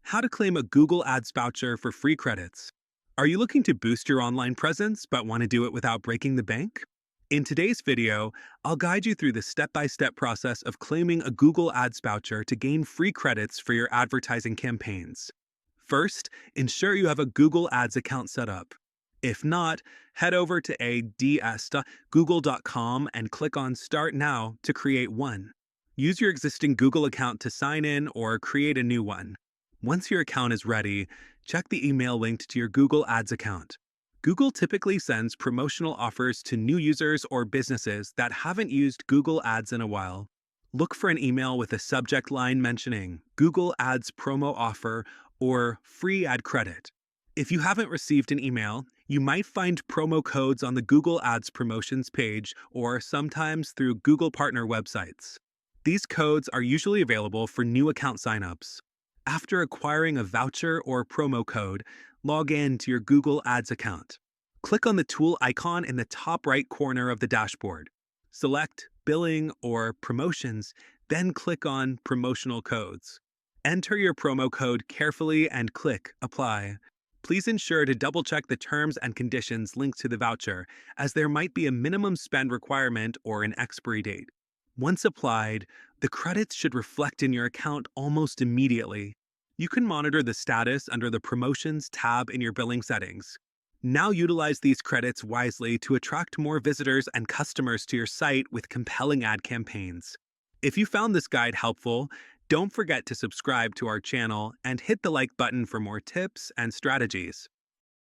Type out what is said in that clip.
How to claim a Google Ads voucher for free credits. Are you looking to boost your online presence but want to do it without breaking the bank? In today's video, I'll guide you through the step-by-step process of claiming a Google Ads voucher to gain free credits for your advertising campaigns. First, ensure you have a Google Ads account set up. If not, head over to ads.google.com and click on Start Now to create one. Use your existing Google account to sign in or create a new one. Once your account is ready, check the email linked to your Google Ads account. Google typically sends promotional offers to new users or businesses that haven't used Google Ads in a while. Look for an email with a subject line mentioning Google Ads promo offer or free ad credit. If you haven't received an email, you might find promo codes on the Google Ads promotions page or sometimes through Google partner websites. These codes are usually available for new account signups. After acquiring a voucher or promo code, log in to your Google Ads account. Click on the tool icon in the top right corner of the dashboard. Select Billing or Promotions, then click on Promotional Codes. Enter your promo code carefully and click Apply. Please ensure to double-check the terms and conditions linked to the voucher, as there might be a minimum spend requirement or an expiry date. Once applied, the credits should reflect in your account almost immediately. You can monitor the status under the Promotions tab in your billing settings. Now utilize these credits wisely to attract more visitors and customers to your site with compelling ad campaigns. If you found this guide helpful, don't forget to subscribe to our channel and hit the like button for more tips and strategies.